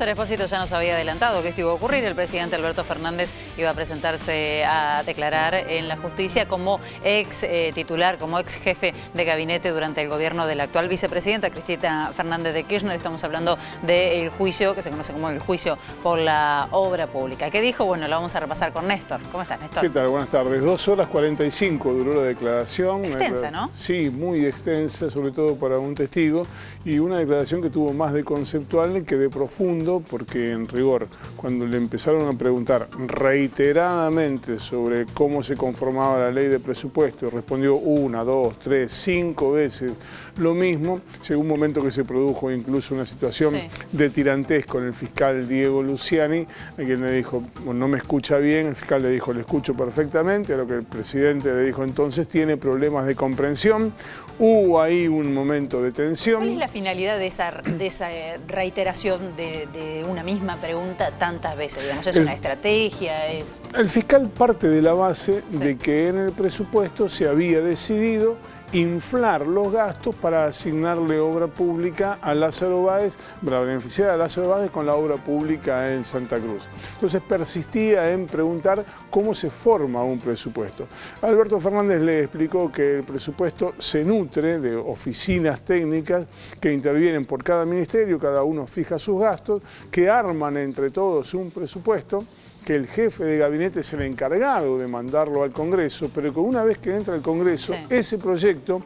Néstor Espósito ya nos había adelantado que esto iba a ocurrir. El presidente Alberto Fernández iba a presentarse a declarar en la justicia como ex titular, como ex jefe de gabinete durante el gobierno de la actual vicepresidenta Cristina Fernández de Kirchner. Estamos hablando del juicio que se conoce como el juicio por la obra pública. ¿Qué dijo? Bueno, lo vamos a repasar con Néstor. ¿Cómo estás, Néstor? ¿Qué tal? Buenas tardes. 2 horas 45 duró la declaración. Extensa, ¿no? Sí, muy extensa, sobre todo para un testigo, y una declaración que tuvo más de conceptual que de profundo, porque en rigor, cuando le empezaron a preguntar reiteradamente sobre cómo se conformaba la ley de presupuesto, respondió 1, 2, 3, 5 veces lo mismo. Llegó un momento que se produjo incluso una situación de tirantez con el fiscal Diego Luciani, a quien le dijo, no me escucha bien. El fiscal le dijo, le escucho perfectamente, a lo que el presidente le dijo entonces, tiene problemas de comprensión. Hubo ahí un momento de tensión. ¿Cuál es la finalidad de esa reiteración de una misma pregunta tantas veces? Digamos, ¿es una estrategia? El fiscal parte de la base de que en el presupuesto se había decidido inflar los gastos para asignarle obra pública a Lázaro Báez, para beneficiar a Lázaro Báez con la obra pública en Santa Cruz. Entonces persistía en preguntar cómo se forma un presupuesto. Alberto Fernández le explicó que el presupuesto se nutre de oficinas técnicas que intervienen por cada ministerio, cada uno fija sus gastos, que arman entre todos un presupuesto, que el jefe de gabinete es el encargado de mandarlo al Congreso, pero que una vez que entra al Congreso, ese proyecto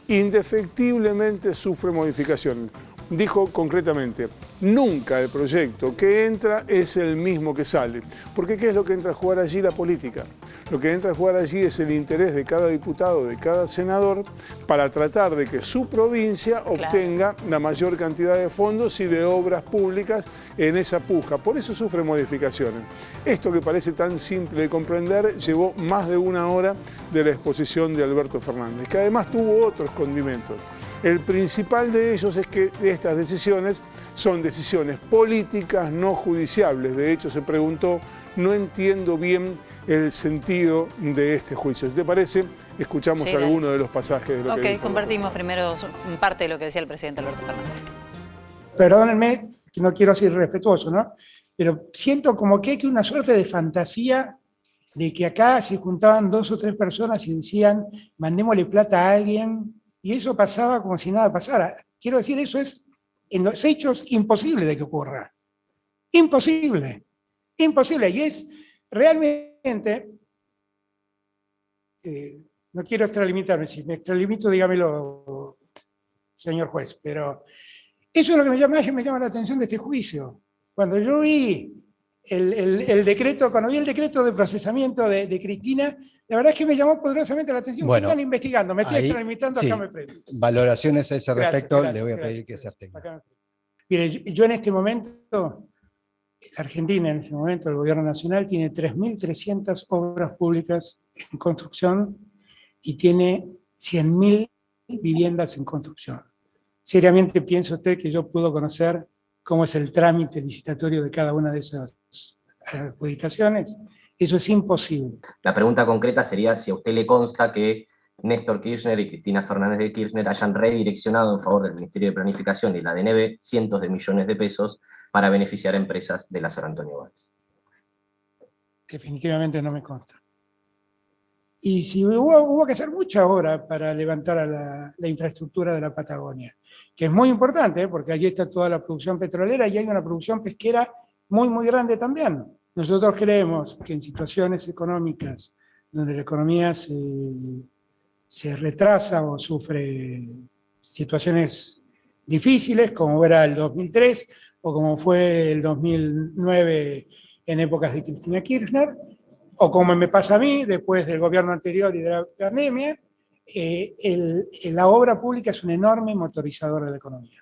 indefectiblemente sufre modificaciones. Dijo concretamente, nunca el proyecto que entra es el mismo que sale. Porque ¿qué es lo que entra a jugar allí? La política. Lo que entra a jugar allí es el interés de cada diputado, de cada senador, para tratar de que su provincia obtenga la mayor cantidad de fondos y de obras públicas en esa puja. Por eso sufre modificaciones. Esto que parece tan simple de comprender llevó más de 1 hora de la exposición de Alberto Fernández, que además tuvo otros condimentos. El principal de ellos es que estas decisiones son decisiones políticas, no judiciables. De hecho, se preguntó, no entiendo bien el sentido de este juicio. Si te parece, escuchamos algunos de los pasajes de lo que dijo. Compartimos primero parte de lo que decía el presidente Alberto Fernández. Perdónenme, que no quiero ser irrespetuoso, ¿no? Pero siento como que hay una suerte de fantasía de que acá se juntaban 2 o 3 personas y decían, mandémosle plata a alguien, y eso pasaba como si nada pasara. Quiero decir, eso es en los hechos imposible de que ocurra. Imposible. Imposible. Y es realmente, no quiero extralimitarme, si me extralimito, dígamelo, señor juez, pero eso es lo que me llama la atención de este juicio. Cuando yo vi el decreto, cuando vi el decreto de procesamiento de Cristina, la verdad es que me llamó poderosamente la atención. Bueno, ¿qué están investigando? Me estoy extralimitando, acá me freno. Valoraciones a ese respecto, le voy a pedir que se abstenga. Mire, yo en este momento, Argentina en este momento, el gobierno nacional tiene 3.300 obras públicas en construcción y tiene 100.000 viviendas en construcción. ¿Seriamente piensa usted que yo puedo conocer cómo es el trámite licitatorio de cada una de esas adjudicaciones? Eso es imposible. La pregunta concreta sería si a usted le consta que Néstor Kirchner y Cristina Fernández de Kirchner hayan redireccionado en favor del Ministerio de Planificación y la DNB cientos de millones de pesos para beneficiar a empresas de Lázaro Antonio Báez. Definitivamente no me consta. Y si hubo que hacer mucha obra para levantar a la infraestructura de la Patagonia, que es muy importante, porque allí está toda la producción petrolera y hay una producción pesquera muy, muy grande también. Nosotros creemos que en situaciones económicas donde la economía se retrasa o sufre situaciones difíciles, como era el 2003 o como fue el 2009 en épocas de Cristina Kirchner, o como me pasa a mí después del gobierno anterior y de la pandemia, la obra pública es un enorme motorizador de la economía.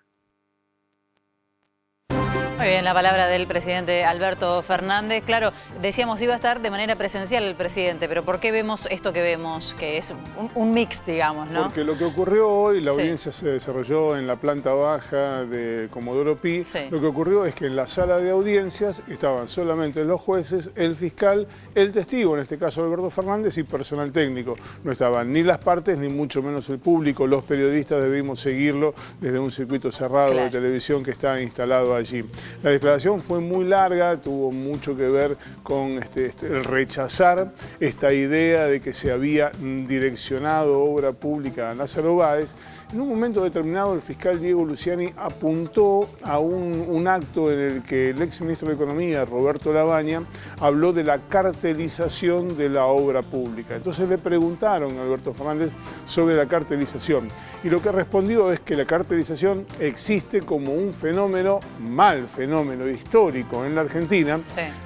Muy bien, la palabra del presidente Alberto Fernández. Claro, decíamos iba a estar de manera presencial el presidente, pero ¿por qué vemos esto que vemos, que es un mix, digamos, ¿no? Porque lo que ocurrió hoy, la audiencia se desarrolló en la planta baja de Comodoro Pi. Lo que ocurrió es que en la sala de audiencias estaban solamente los jueces, el fiscal, el testigo, en este caso Alberto Fernández, y personal técnico. No estaban ni las partes, ni mucho menos el público. Los periodistas debimos seguirlo desde un circuito cerrado de televisión que está instalado allí. La declaración fue muy larga, tuvo mucho que ver con el rechazar esta idea de que se había direccionado obra pública a Lázaro Báez. En un momento determinado, el fiscal Diego Luciani apuntó a un acto en el que el exministro de Economía, Roberto Labaña, habló de la cartelización de la obra pública. Entonces le preguntaron a Alberto Fernández sobre la cartelización y lo que respondió es que la cartelización existe como un fenómeno, mal fenómeno histórico en la Argentina,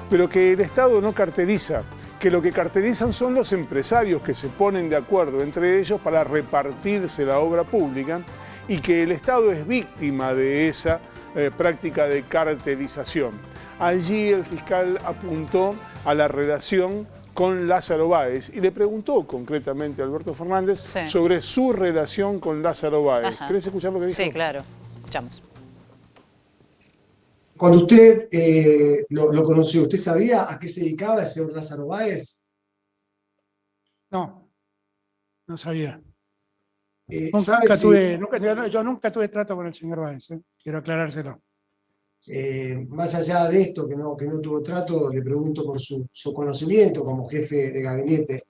pero que el Estado no carteliza, que lo que cartelizan son los empresarios que se ponen de acuerdo entre ellos para repartirse la obra pública y que el Estado es víctima de esa práctica de cartelización. Allí el fiscal apuntó a la relación con Lázaro Báez y le preguntó concretamente a Alberto Fernández sobre su relación con Lázaro Báez. ¿Querés escuchar lo que dijo? Sí, claro. Escuchamos. Cuando usted lo conoció, ¿usted sabía a qué se dedicaba el señor Lázaro Báez? No, no sabía. Yo nunca tuve trato con el señor Báez, quiero aclarárselo. Más allá de esto, que no tuvo trato, le pregunto por su conocimiento como jefe de gabinete.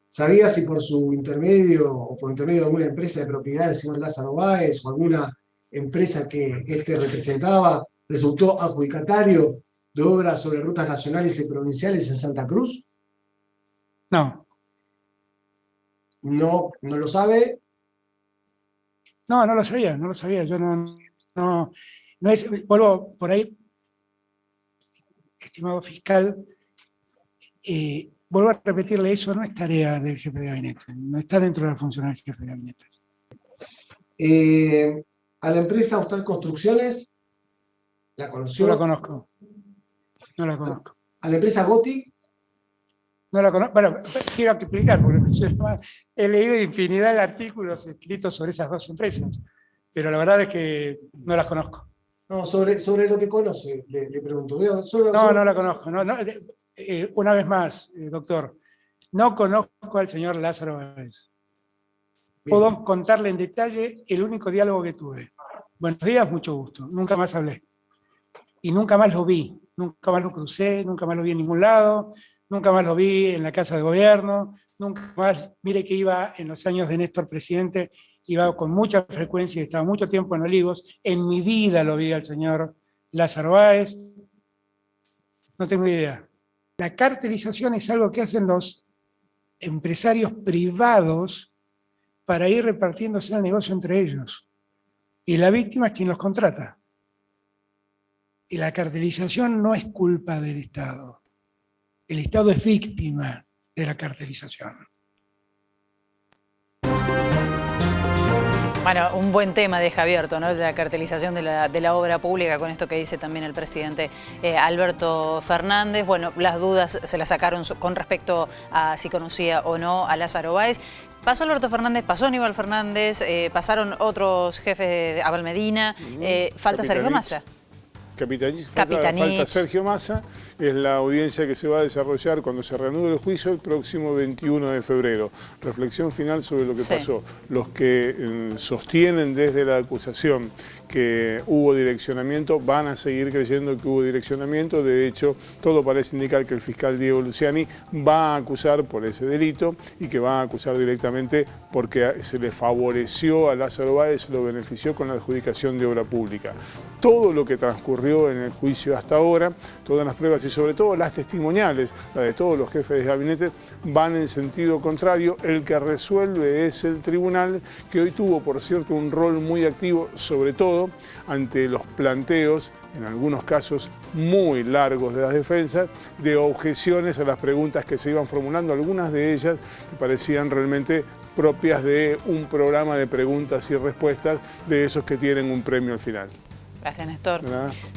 ¿Sabía si por su intermedio o por intermedio de alguna empresa de propiedad del señor Lázaro Báez o alguna empresa que representaba resultó adjudicatario de obras sobre rutas nacionales y provinciales en Santa Cruz? No. ¿No lo sabe? No lo sabía. Yo no es, vuelvo por ahí, estimado fiscal, vuelvo a repetirle, eso no es tarea del jefe de gabinete, no está dentro de la función del jefe de gabinete. ¿A la empresa Austral Construcciones la conoció? No la conozco. ¿A la empresa Goti? No la conozco. Bueno, quiero explicar, porque he leído infinidad de artículos escritos sobre esas dos empresas, pero la verdad es que no las conozco. No, sobre lo que conoce, le pregunto. No la conozco. Una vez más, doctor, no conozco al señor Lázaro Báez. Puedo contarle en detalle el único diálogo que tuve. Buenos días, mucho gusto. Nunca más hablé. Y nunca más lo vi. Nunca más lo crucé, nunca más lo vi en ningún lado, nunca más lo vi en la Casa de Gobierno, nunca más, mire que iba en los años de Néstor presidente, iba con mucha frecuencia y estaba mucho tiempo en Olivos. En mi vida lo vi al señor Lázaro Báez. No tengo idea. La cartelización es algo que hacen los empresarios privados para ir repartiéndose el negocio entre ellos. Y la víctima es quien los contrata. Y la cartelización no es culpa del Estado. El Estado es víctima de la cartelización. Bueno, un buen tema deja abierto, ¿no? La cartelización de la obra pública, con esto que dice también el presidente Alberto Fernández. Bueno, las dudas se las sacaron con respecto a si conocía o no a Lázaro Báez. Pasó Alberto Fernández, pasó Aníbal Fernández, pasaron otros jefes de Abel Medina, falta Sergio Massa. Falta Sergio Massa, es la audiencia que se va a desarrollar cuando se reanude el juicio el próximo 21 de febrero. Reflexión final sobre lo que pasó. Los que sostienen desde la acusación que hubo direccionamiento van a seguir creyendo que hubo direccionamiento. De hecho, todo parece indicar que el fiscal Diego Luciani va a acusar por ese delito y que va a acusar directamente porque se le favoreció a Lázaro Báez, se lo benefició con la adjudicación de obra pública. Todo lo que transcurrió en el juicio hasta ahora, todas las pruebas y sobre todo las testimoniales, la de todos los jefes de gabinete, van en sentido contrario. El que resuelve es el tribunal, que hoy tuvo, por cierto, un rol muy activo, sobre todo ante los planteos, en algunos casos muy largos de las defensas, de objeciones a las preguntas que se iban formulando, algunas de ellas que parecían realmente propias de un programa de preguntas y respuestas de esos que tienen un premio al final. Gracias, Néstor.